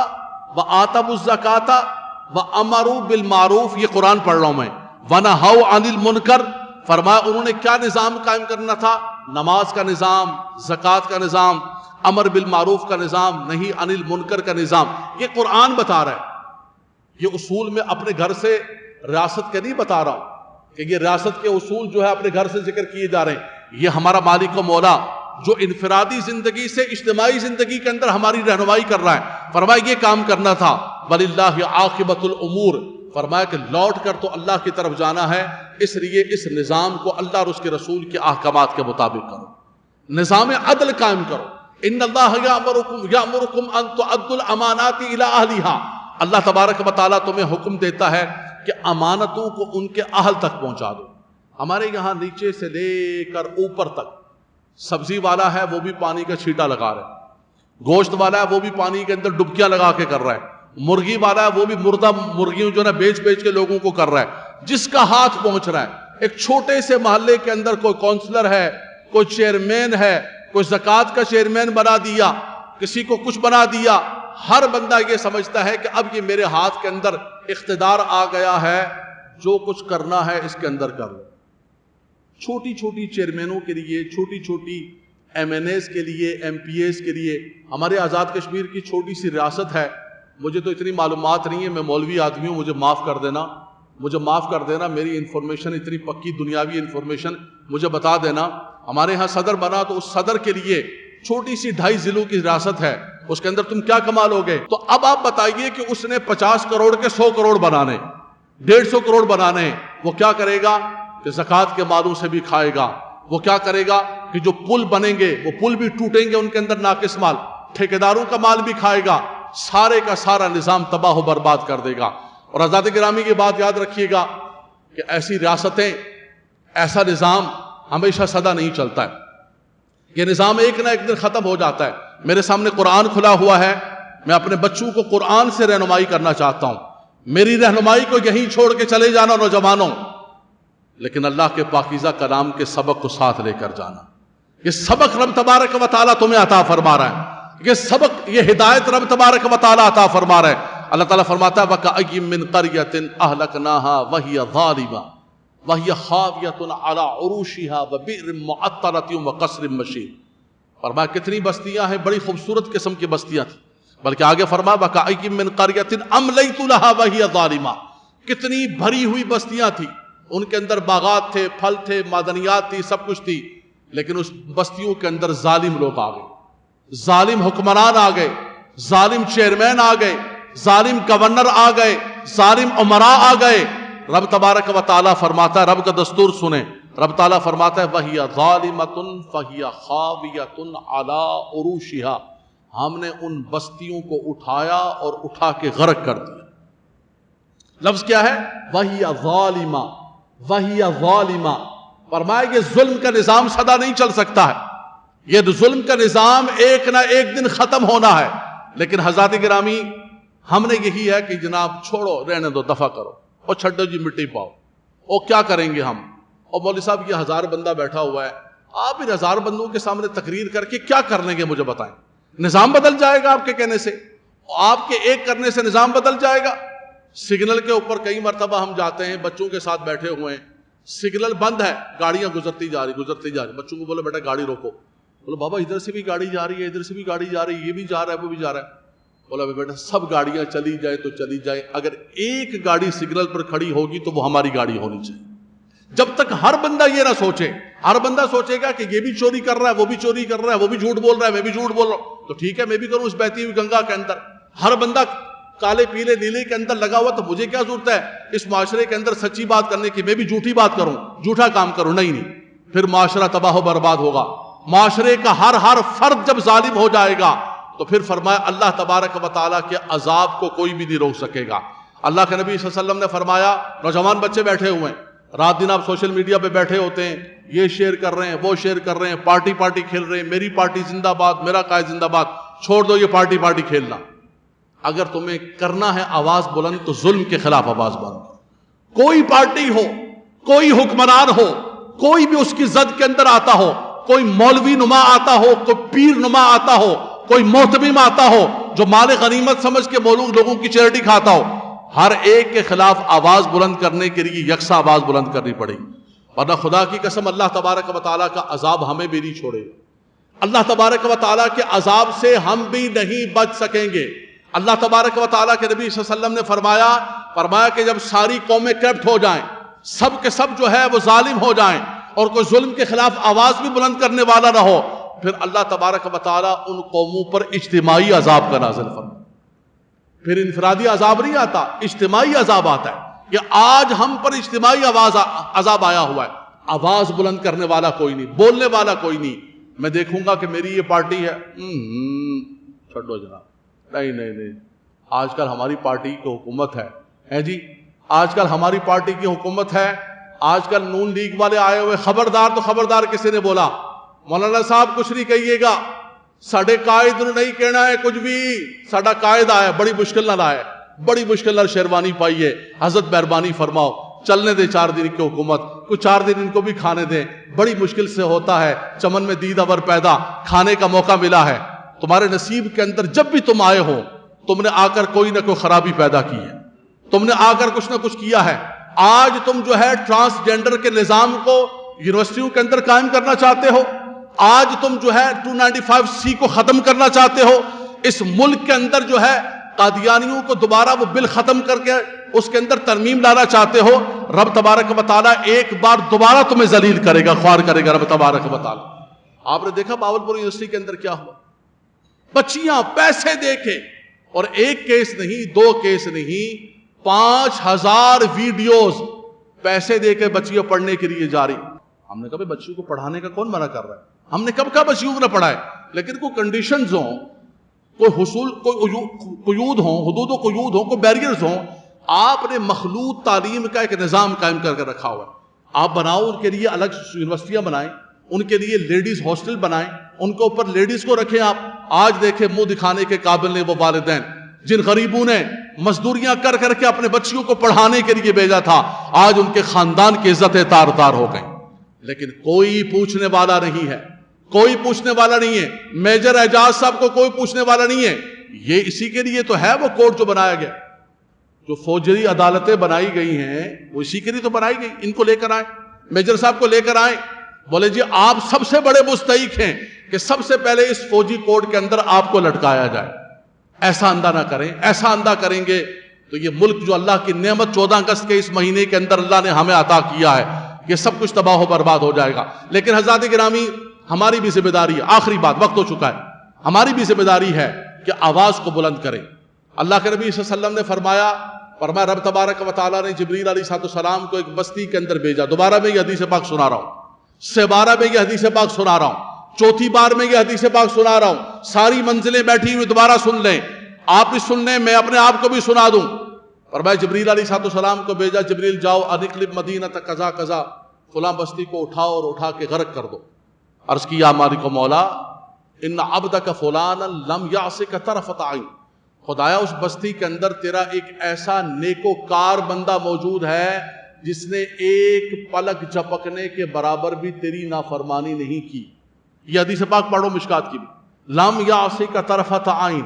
وآتوا الزکاۃ وامروا بالمعروف، یہ قرآن پڑھ رہا ہوں میں، ونہوا عن المنکر۔ فرمایا انہوں نے کیا نظام قائم کرنا تھا؟ نماز کا نظام، زکوٰۃ کا نظام، امر بالمعروف کا نظام، نہیں عن المنکر کا نظام۔ یہ قرآن بتا رہا ہے، یہ اصول میں اپنے گھر سے ریاست کے نہیں بتا رہا ہوں کہ یہ ریاست کے اصول جو ہے اپنے گھر سے ذکر کیے جا رہے ہیں۔ یہ ہمارا مالک و مولا جو انفرادی زندگی سے اجتماعی زندگی کے اندر ہماری رہنمائی کر رہا ہے، فرمایا یہ کام کرنا تھا۔ وَلِلَّهِ عَاقِبَةُ الْأُمُورِ، فرمایا کہ لوٹ کر تو اللہ کی طرف جانا ہے، اس لیے اس نظام کو اللہ اور اس کے رسول کے احکامات کے مطابق کرو، نظام عدل قائم کرو۔ ان اللہ یامرکم ان تؤدوا الامانات الی اہلھا، اللہ تبارک و تعالیٰ تمہیں حکم دیتا ہے کہ امانتوں کو ان کے اہل تک پہنچا دو۔ ہمارے یہاں نیچے سے لے کر اوپر تک، سبزی والا ہے وہ بھی پانی کا چھیٹا لگا رہا ہے، گوشت والا ہے وہ بھی پانی کے اندر ڈبکیاں لگا کے کر رہا ہے، مرغی والا ہے وہ بھی مردہ مرغیوں جو ہے بیچ بیچ کے لوگوں کو کر رہا ہے۔ جس کا ہاتھ پہنچ رہا ہے، ایک چھوٹے سے محلے کے اندر کوئی کونسلر ہے، کوئی چیئرمین ہے، کوئی زکوٰۃ کا چیئرمین بنا دیا، کسی کو کچھ بنا دیا، ہر بندہ یہ سمجھتا ہے کہ اب یہ میرے ہاتھ کے اندر اقتدار آ گیا ہے، جو کچھ کرنا ہے اس کے اندر کر لو۔ چھوٹی چھوٹی چیئرمینوں کے لیے، چھوٹی چھوٹی ایم این ایز کے لیے، ایم پی ایز کے لیے، ہمارے آزاد کشمیر کی چھوٹی سی ریاست ہے، مجھے تو اتنی معلومات نہیں ہے، میں مولوی آدمی ہوں، مجھے معاف کر دینا، مجھے معاف کر دینا، میری انفارمیشن اتنی پکی دنیاوی انفارمیشن مجھے بتا دینا۔ ہمارے ہاں صدر بنا تو اس صدر کے لیے چھوٹی سی 2.5 ضلعوں کی ریاست ہے، اس کے اندر تم کیا کمال ہوگے؟ تو اب آپ بتائیے کہ اس نے 50 کروڑ کے 100 کروڑ بنانے، 150 کروڑ بنانے، وہ کیا کرے گا کہ زکوٰۃ کے مالوں سے بھی کھائے گا۔ وہ کیا کرے گا کہ جو پل بنیں گے وہ پل بھی ٹوٹیں گے، ان کے اندر ناقص مال، ٹھیکیداروں کا مال بھی کھائے گا، سارے کا سارا نظام تباہ و برباد کر دے گا۔ اور حضرات گرامی کی بات یاد رکھیے گا کہ ایسی ریاستیں، ایسا نظام ہمیشہ سدا نہیں چلتا ہے، یہ نظام ایک نہ ایک دن ختم ہو جاتا ہے۔ میرے سامنے قرآن کھلا ہوا ہے، میں اپنے بچوں کو قرآن سے رہنمائی کرنا چاہتا ہوں، میری رہنمائی کو یہیں چھوڑ کے چلے جانا نوجوانوں، لیکن اللہ کے پاکیزہ کلام کے سبق کو ساتھ لے کر جانا۔ یہ سبق رب تبارک و تعالیٰ تمہیں عطا فرما رہا ہے، یہ سبق، یہ ہدایت رب تبارک و تعالیٰ عطا فرما رہا ہے۔ اللہ تعالیٰ فرماتا ہے وَكَأَيٍّ مِّن قَرْيَةٍ أَهْلَكْنَاهَا وَهِيَ ظَالِمَةٌ، وَهِيَ خَاوِيَةٌ عَلَىٰ عُرُوشِهَا وَبِئْرٍ مُعَطَّلَةٍ وَقَصْرٍ مَشِيدٍ. فرمایا کتنی بستیاں ہیں، بڑی خوبصورت قسم کی بستیاں تھیں. بلکہ آگے فرمایا وَكَأَيٍّ مِّن قَرْيَةٍ أَمْلَيْتُ لَهَا وَهِيَ ظَالِمَةٌ. کتنی بھری ہوئی بستیاں تھیں، ان کے اندر باغات تھے، پھل تھے، معدنیات تھی، سب کچھ تھی، لیکن اس بستیوں کے اندر ظالم لوگ آ گئے، ظالم حکمران آ گئے، ظالم چیئرمین آ گئے، ظالم گورنر آ گئے، ظالم امراء آ گئے. رب تبارک و تعالیٰ فرماتا ہے، رب کا دستور سنیں، رب تعالیٰ فرماتا ہے وَهِيَ ظَالِمَةٌ فَهِيَ خَاوِيَةٌ عَلَىٰ عُرُوشِهَا. ہم نے ان بستیوں کو اٹھایا اور اٹھا کے غرق کر دیا. لفظ کیا ہے؟ وَهِيَ ظَالِمَةٌ، وَهِيَ ظَالِمَةٌ. فرمایا یہ ظلم کا نظام سدا نہیں چل سکتا ہے، یہ ظلم کا نظام ایک نہ ایک دن ختم ہونا ہے. لیکن حضرات گرامی، ہم نے یہی ہے کہ جناب چھوڑو، رہنے دو، دفع کرو، اور چھڈو جی مٹی پاؤ، اور کیا کریں گے ہم. اور مولوی صاحب یہ 1000 بندہ بیٹھا ہوا ہے، آپ ان 1000 بندوں کے سامنے تقریر کر کے کیا کر لیں گے مجھے بتائیں؟ نظام بدل جائے گا آپ کے کہنے سے؟ آپ کے ایک کرنے سے نظام بدل جائے گا؟ سگنل کے اوپر کئی مرتبہ ہم جاتے ہیں، بچوں کے ساتھ بیٹھے ہوئے ہیں، سگنل بند ہے، گاڑیاں گزرتی جا رہی، بچوں کو بولے بیٹا گاڑی روکو، بولو بابا ادھر سے بھی گاڑی جا رہی ہے، ادھر سے بھی گاڑی جا رہی ہے، یہ بھی جا رہا ہے، وہ بھی جا رہا ہے. بولا بیٹا سب گاڑیاں چلی جائیں تو چلی جائیں، اگر ایک گاڑی سگنل پر کھڑی ہوگی تو وہ ہماری گاڑی ہونی چاہیے. جب تک ہر بندہ یہ نہ سوچے، ہر بندہ سوچے گا کہ یہ بھی چوری کر رہا ہے، وہ بھی چوری کر رہا ہے، وہ بھی جھوٹ بول رہا ہے، میں بھی جھوٹ بول رہا ہوں، تو ٹھیک ہے میں بھی کروں اس بہتی ہوئی گنگا کے اندر. ہر بندہ کالے پیلے نیلے کے اندر لگا ہوا، تو مجھے کیا ضرورت ہے اس معاشرے کے اندر سچی بات کرنے کی؟ میں بھی جھوٹی بات کروں، جھوٹا کام کروں؟ نہیں، پھر معاشرہ تباہ و برباد ہوگا. معاشرے کا ہر فرد جب ظالم ہو جائے گا تو پھر فرمایا اللہ تبارک و تعالیٰ کے عذاب کو کوئی بھی نہیں روک سکے گا. اللہ کے نبی صلی اللہ علیہ وسلم نے فرمایا، نوجوان بچے بیٹھے ہوئے ہیں، رات دن آپ سوشل میڈیا پہ بیٹھے ہوتے ہیں، یہ شیئر کر رہے ہیں، وہ شیئر کر رہے ہیں، پارٹی کھیل رہے ہیں، میری پارٹی زندہ باد، میرا قائد زندہ باد. چھوڑ دو یہ پارٹی کھیلنا. اگر تمہیں کرنا ہے آواز بلند تو ظلم کے خلاف آواز بلند کرو. کوئی پارٹی ہو، کوئی حکمران ہو، کوئی بھی اس کی زد کے اندر آتا ہو، کوئی مولوی نما آتا ہو، کوئی پیر نما آتا ہو، کوئی محتمم آتا ہو جو مال غنیمت سمجھ کے لوگوں کی چیریٹی کھاتا ہو، ہر ایک کے خلاف آواز بلند کرنے کے لیے یکساں آواز بلند کرنی پڑے گی. ورنہ خدا کی قسم اللہ تبارک و تعالیٰ کا عذاب ہمیں بھی نہیں چھوڑے گا. اللہ تبارک و تعالیٰ کے عذاب سے ہم بھی نہیں بچ سکیں گے. اللہ تبارک و تعالیٰ کے نبی صلی اللہ علیہ وسلم نے فرمایا کہ جب ساری قومیں کرپٹ ہو جائیں، سب کے سب جو ہے وہ ظالم ہو جائیں، اور کوئی ظلم کے خلاف آواز بھی بلند کرنے والا نہ ہو، پھر اللہ تبارک و تعالیٰ ان قوموں پر اجتماعی عذاب کا نازل فرمائے. پھر انفرادی عذاب نہیں آتا، اجتماعی عذاب آتا ہے کہ آج ہم پر اجتماعی عذاب آیا ہوا ہے. آواز بلند کرنے والا کوئی نہیں، بولنے والا کوئی نہیں. میں دیکھوں گا کہ میری یہ پارٹی ہے، چھوڑو جناب، نہیں، آج کل ہماری پارٹی کی حکومت ہے جی، آج کل ہماری پارٹی کی حکومت ہے، آج کل نون لیگ والے آئے ہوئے. خبردار تو خبردار کسی نے بولا مولانا صاحب کچھ نہیں کہیے گا، ساڑھے قائد نے نہیں کہنا ہے کچھ بھی، ساڑھا قائد آیا بڑی مشکل نہ لائے، بڑی مشکل نہ شیروانی پائیے، حضرت مہربانی فرماؤ، چلنے دے 4 دن کی حکومت، کچھ 4 دن ان کو بھی کھانے دیں، بڑی مشکل سے ہوتا ہے، چمن میں دید ابر پیدا، کھانے کا موقع ملا ہے. تمہارے نصیب کے اندر جب بھی تم آئے ہو، تم نے آ کر کوئی نہ کوئی خرابی پیدا کی ہے، تم نے آ کر کچھ نہ کچھ کیا ہے. آج تم جو ہے ٹرانسجینڈر کے نظام کو یونیورسٹیوں کے اندر قائم کرنا چاہتے ہو، آج تم جو ہے 295C کو ختم کرنا چاہتے ہو، اس ملک کے اندر جو ہے قادیانیوں کو دوبارہ وہ بل ختم کر کے اس کے اندر ترمیم لانا چاہتے ہو. رب تبارک و تعالیٰ ایک بار دوبارہ تمہیں ذلیل کرے گا، خوار کرے گا رب تبارک و تعالیٰ. آپ نے دیکھا باولپور یونیورسٹی کے اندر کیا ہوا؟ بچیاں پیسے دے کے، اور ایک کیس نہیں، 2 کیس نہیں، 5000 ویڈیوز پیسے دے کے بچیاں پڑھنے کے لیے جاری. ہم نے کہا بچیوں کو پڑھانے کا کون منع کر رہا ہے؟ ہم نے کب کہا بچیوں کو نہ پڑھائے، لیکن کوئی کنڈیشنز ہوں، کوئی قیود ہوں، حدود و قیود ہوں، کوئی بیریئرز ہوں. آپ نے مخلوط تعلیم کا ایک نظام قائم کر کے رکھا ہوا ہے. آپ بناؤ، ان کے لیے الگ یونیورسٹیاں بنائیں، ان کے لیے لیڈیز ہاسٹل بنائیں، ان کے اوپر لیڈیز کو رکھیں. آپ آج دیکھیں منہ دکھانے کے قابل نے وہ والدین جن غریبوں نے مزدوریاں کر کر کے اپنے بچیوں کو پڑھانے کے لیے بھیجا تھا، آج ان کے خاندان کی عزتیں تار تار ہو گئیں. لیکن کوئی پوچھنے والا نہیں ہے، کوئی پوچھنے والا نہیں ہے. میجر اعجاز صاحب کو کوئی پوچھنے والا نہیں ہے. یہ اسی کے لیے تو ہے وہ کوڈ جو بنایا گیا. جو فوجی عدالتیں بنائی گئی ہیں وہ اسی کے لیے تو بنائی گئی. ان کو لے کر آئیں, میجر صاحب کو لے کر آئیں, بولے جی آپ سب سے بڑے مستحق ہیں کہ سب سے پہلے اس فوجی کوڈ کے اندر آپ کو لٹکایا جائے. ایسا اندھا نہ کریں, ایسا اندھا کریں گے تو یہ ملک جو اللہ کی نعمت 14 اگست کے اس مہینے کے اندر اللہ نے ہمیں عطا کیا ہے, یہ سب کچھ تباہ و برباد ہو جائے گا. لیکن حضرات گرامی, ہماری بھی ذمہ داری ہے, آخری بات, وقت ہو چکا ہے, ہماری بھی ذمہ داری ہے کہ آواز کو بلند کریں. اللہ کے نبی صلی اللہ علیہ وسلم نے فرمایا رب تبارک و تعالیٰ نے جبریل علیہ السلام کو ایک بستی کے اندر بھیجا. دوبارہ میں یہ حدیث پاک سنا رہا ہوں, 12 میں یہ حدیث پاک سنا رہا ہوں, چوتھی بار میں یہ حدیث پاک سنا رہا ہوں. ساری منزلیں بیٹھی ہوئی دوبارہ سن لیں, آپ بھی سن لیں, میں اپنے آپ کو بھی سنا دوں. فرمایا جبریل علیہ السلام کو بھیجا, جبریل جاؤ انقلب مدینہ قضا قضا, فلاں بستی کو اٹھاؤ اور اٹھا کے غرق کر دو. عرض کیا مالک و مولا ان عبدک فلانا لم یعصک طرفۃ عین, خدایا اس بستی کے اندر تیرا ایک ایسا نیکوکار بندہ موجود ہے جس نے ایک پلک جھپکنے کے برابر بھی تیری نافرمانی نہیں کی. یہ حدیث پاک پڑھو مشکات کی بھی, لم یعصک طرفۃ عین,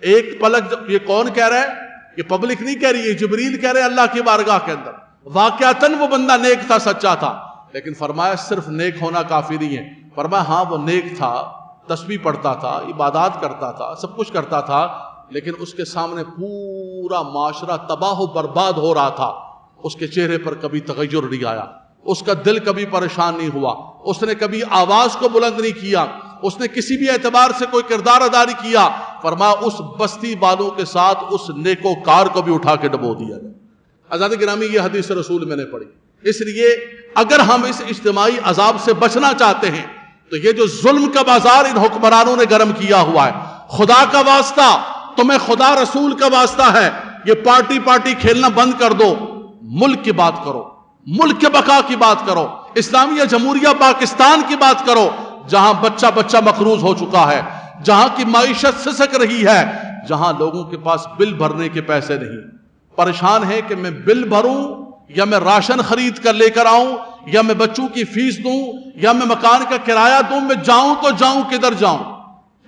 ایک پلک. یہ کون کہہ رہا ہے؟ یہ پبلک نہیں کہہ رہی ہے, جبریل کہہ رہے ہیں اللہ کی بارگاہ کے اندر. واقعتاً وہ بندہ نیک تھا, سچا تھا, لیکن فرمایا صرف نیک ہونا کافی نہیں ہے. فرمایا ہاں وہ نیک تھا, تسبیح پڑھتا تھا, عبادات کرتا تھا, سب کچھ کرتا تھا, لیکن اس کے سامنے پورا معاشرہ تباہ و برباد ہو رہا تھا. اس کے چہرے پر کبھی تغیر نہیں آیا, اس کا دل کبھی پریشان نہیں ہوا, اس نے کبھی آواز کو بلند نہیں کیا, اس نے کسی بھی اعتبار سے کوئی کردار ادا نہیں کیا. فرمایا اس بستی والوں کے ساتھ اس نیکوکار کو بھی اٹھا کے ڈبو دیا گیا. حضرات گرامی, یہ حدیث رسول میں نے پڑھی. اس لیے اگر ہم اس اجتماعی عذاب سے بچنا چاہتے ہیں تو یہ جو ظلم کا بازار ان حکمرانوں نے گرم کیا ہوا ہے, خدا کا واسطہ, تمہیں خدا رسول کا واسطہ ہے, یہ پارٹی کھیلنا بند کر دو, ملک کی بات کرو, ملک کے بقا کی بات کرو, اسلامیہ جمہوریہ پاکستان کی بات کرو, جہاں بچہ بچہ مقروض ہو چکا ہے, جہاں کی معیشت سسک رہی ہے, جہاں لوگوں کے پاس بل بھرنے کے پیسے نہیں, پریشان ہے کہ میں بل بھروں یا میں راشن خرید کر لے کر آؤں, یا میں بچوں کی فیس دوں, یا میں مکان کا کرایہ دوں, میں جاؤں تو جاؤں کدھر جاؤں,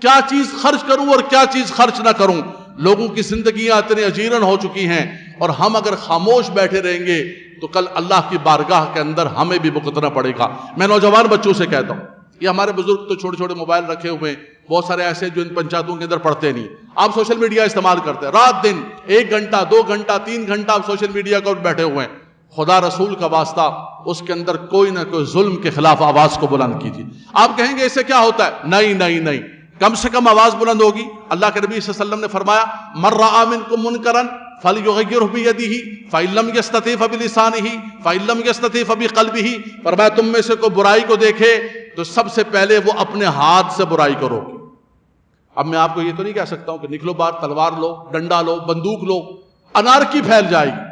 کیا چیز خرچ کروں اور کیا چیز خرچ نہ کروں. لوگوں کی زندگیاں اتنی اجیرن ہو چکی ہیں, اور ہم اگر خاموش بیٹھے رہیں گے تو کل اللہ کی بارگاہ کے اندر ہمیں بھی بھگتنا پڑے گا. میں نوجوان بچوں سے کہتا ہوں, یہ ہمارے بزرگ تو چھوٹے چھوٹے موبائل رکھے ہوئے ہیں, بہت سارے ایسے جو ان پنچایتوں کے اندر پڑھتے نہیں, آپ سوشل میڈیا استعمال کرتے ہیں, رات دن 1 گھنٹہ 2 گھنٹہ 3 گھنٹہ آپ سوشل میڈیا کو بیٹھے ہوئے ہیں. خدا رسول کا واسطہ اس کے اندر کوئی نہ کوئی ظلم کے خلاف آواز کو بلند کیجیے. آپ کہیں گے اس سے کیا ہوتا ہے؟ نہیں, کم سے کم آواز بلند ہوگی. اللہ کے نبی صلی اللہ علیہ وسلم نے فرمایا من رأى منکم منکرا فلیغیرہ بیدہ فإن لم یستطع فبلسانہ فإن لم یستطع فبقلبہ. فرمایا تم میں سے کوئی برائی کو دیکھے تو سب سے پہلے وہ اپنے ہاتھ سے برائی کو روکے. اب میں آپ کو یہ تو نہیں کہہ سکتا ہوں کہ نکلو باہر, تلوار لو, ڈنڈا لو, بندوق لو, انارکی پھیل جائے گی,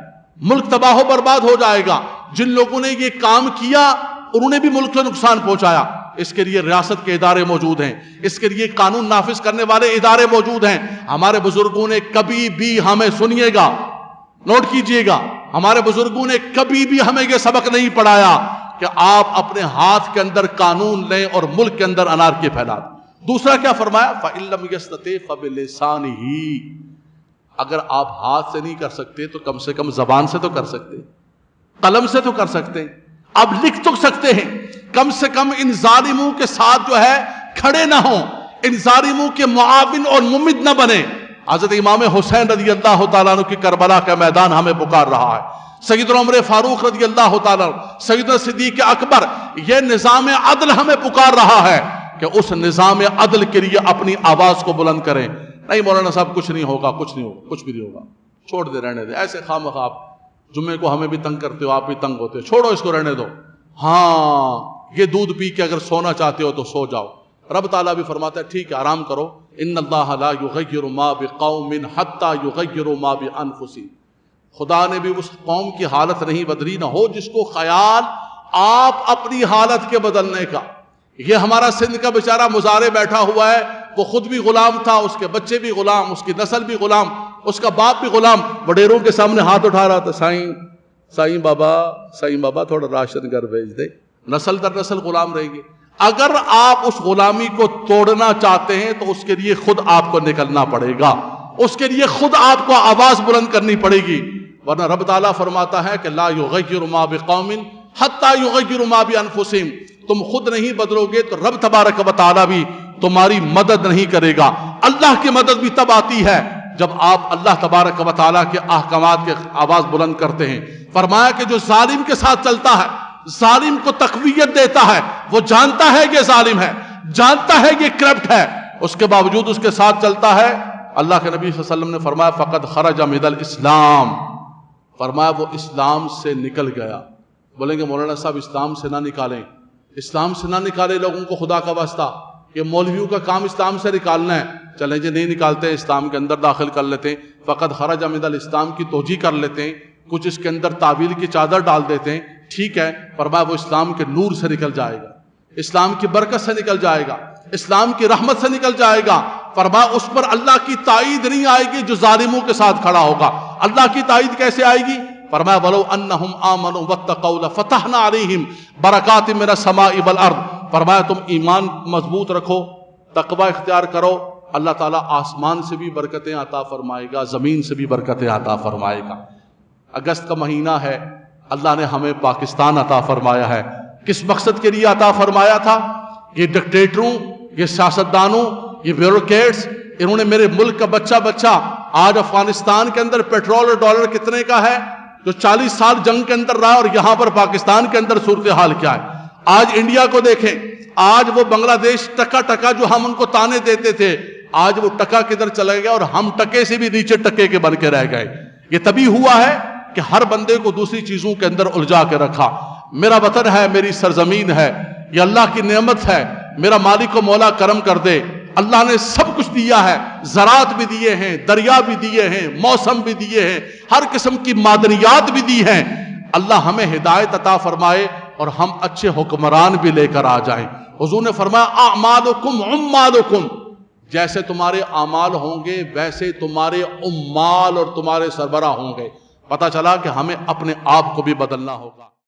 ملک تباہ و برباد ہو جائے گا. جن لوگوں نے یہ کام کیا انہوں نے بھی ملک کو نقصان پہنچایا. اس کے لیے ریاست کے ادارے موجود ہیں, اس کے لیے قانون نافذ کرنے والے ادارے موجود ہیں. ہمارے بزرگوں نے کبھی بھی ہمیں, سنیے گا, نوٹ کیجئے گا, ہمارے بزرگوں نے کبھی بھی ہمیں یہ سبق نہیں پڑھایا کہ آپ اپنے ہاتھ کے اندر قانون لیں اور ملک کے اندر انارکی پھیلا دیں. دوسرا کیا فرمایا؟ فإن لم يستطع فبلسانہ. اگر آپ ہاتھ سے نہیں کر سکتے تو کم سے کم زبان سے تو کر سکتے, قلم سے تو کر سکتے, آپ لکھ تو سکتے ہیں. کم سے کم ان ظالموں کے ساتھ جو ہے کھڑے نہ ہوں, ان ظالموں کے معاون اور ممد نہ بنے. حضرت امام حسین رضی اللہ تعالیٰ عنہ کی کربلا کا میدان ہمیں پکار رہا ہے. سیدنا عمر فاروق رضی اللہ تعالیٰ عنہ, سیدنا صدیق اکبر, یہ نظام عدل ہمیں پکار رہا ہے کہ اس نظام عدل کے لیے اپنی آواز کو بلند کریں. نہیں مولانا صاحب کچھ نہیں ہوگا, کچھ نہیں ہوگا, کچھ بھی نہیں ہوگا, چھوڑ دے, رہنے دے, ایسے خواہ آپ جمعے کو ہمیں بھی تنگ کرتے ہو, آپ بھی تنگ ہوتے ہو, چھوڑو اس کو, رہنے دو. ہاں یہ دودھ پی کے اگر سونا چاہتے ہو تو سو جاؤ. رب تعالیٰ بھی فرماتا ہے ٹھیک ہے آرام کرو. ان اللہ لا یغیر ما بقوم حتی یغیروا ما بانفسہم. خدا نے بھی اس قوم کی حالت نہیں بدلی نہ ہو جس کو خیال آپ اپنی حالت کے بدلنے کا. یہ ہمارا سندھ کا بیچارہ مزارے بیٹھا ہوا ہے, وہ خود بھی غلام تھا, اس کے بچے بھی غلام, اس کی نسل بھی غلام, اس کا باپ بھی غلام. وڈیروں کے سامنے ہاتھ اٹھا رہا تھا, سائیں بابا تھوڑا راشن گھر بھیج دے. نسل در نسل غلام رہے گی. اگر آپ اس غلامی کو توڑنا چاہتے ہیں تو اس کے لیے خود آپ کو نکلنا پڑے گا, اس کے لیے خود آپ کو آواز بلند کرنی پڑے گی. ورنہ رب تعالیٰ فرماتا ہے کہ لا یغیر ما بقوم حتی یغیر ما بانفسہم، تم خود نہیں بدلو گے تو رب تبارک و تعالیٰ بھی تمہاری مدد نہیں کرے گا۔ اللہ کی مدد بھی تب آتی ہے جب آپ اللہ تبارک و تعالیٰ کے احکامات کے آواز بلند کرتے ہیں۔ فرمایا کہ جو ظالم کے ساتھ چلتا ہے، ظالم کو تقویت دیتا ہے، وہ جانتا ہے یہ ظالم ہے، جانتا ہے یہ کرپٹ ہے، اس کے باوجود اس کے ساتھ چلتا ہے، اللہ کے نبی صلی اللہ علیہ وسلم نے فرمایا فقد خرج من الاسلام، فرمایا وہ اسلام سے نکل گیا۔ بولیں گے مولانا صاحب اسلام سے نہ نکالیں، اسلام سے نہ نکالیں لوگوں کو خدا کا واسطہ، یہ مولویوں کا کام اسلام سے نکالنا ہے۔ چلیں جی نہیں نکالتے، اسلام کے اندر داخل کر لیتے ہیں، فقد خرج من الاسلام کی توجیہ کر لیتے ہیں، کچھ اس کے اندر تعویل کی چادر ڈال دیتے ہیں، ٹھیک ہے، فرمایا وہ اسلام کے نور سے نکل جائے گا، اسلام کی برکت سے نکل جائے گا، اسلام کی رحمت سے نکل جائے گا۔ فرمایا اس پر اللہ کی تائید نہیں آئے گی جو ظالموں کے ساتھ کھڑا ہوگا۔ اللہ کی تائید کیسے آئے گی؟ فرمایا وَلَوْ أَنَّهُمْ آمَنُوا وَاتَّقَوْا لَفَتَحْنَا عَلَيْهِمْ بَرَكَاتٍ مِّنَ السَّمَاءِ وَالْأَرْضِ، فرمایا تم ایمان مضبوط رکھو، تقوی اختیار کرو، اللہ تعالیٰ آسمان سے بھی برکتیں عطا فرمائے گا، زمین سے بھی برکتیں عطا فرمائے گا۔ اگست کا مہینہ ہے، اللہ نے ہمیں پاکستان عطا فرمایا ہے، کس مقصد کے لیے عطا فرمایا تھا؟ یہ ڈکٹیٹروں، یہ سیاستدانوں، یہ بیوروکریٹس، انہوں نے میرے ملک کا بچہ آج افغانستان کے اندر پیٹرول اور ڈالر کتنے کا ہے جو 40 سال جنگ کے اندر رہا، اور یہاں پر پاکستان کے اندر صورتحال کیا ہے؟ آج انڈیا کو دیکھیں، آج وہ بنگلہ دیش ٹکا جو ہم ان کو تانے دیتے تھے، آج وہ ٹکا کدھر چلے گیا اور ہم ٹکے سے بھی نیچے ٹکے کے بن کے رہ گئے۔ یہ تبھی ہوا ہے کہ ہر بندے کو دوسری چیزوں کے اندر الجھا کے رکھا۔ میرا وطن ہے، میری سرزمین ہے، یہ اللہ کی نعمت ہے، میرا مالک و مولا کرم کر دے۔ اللہ نے سب کچھ دیا ہے، زراعت بھی دیے ہیں، دریا بھی دیے ہیں، موسم بھی دیے ہیں، ہر قسم کی معدنیات بھی دی ہیں۔ اللہ ہمیں ہدایت عطا فرمائے اور ہم اچھے حکمران بھی لے کر آ جائیں۔ حضور نے فرمایا اعمالکم عمالکم، جیسے تمہارے اعمال ہوں گے ویسے تمہارے عمال اور تمہارے سربراہ ہوں گے۔ پتہ چلا کہ ہمیں اپنے آپ کو بھی بدلنا ہوگا۔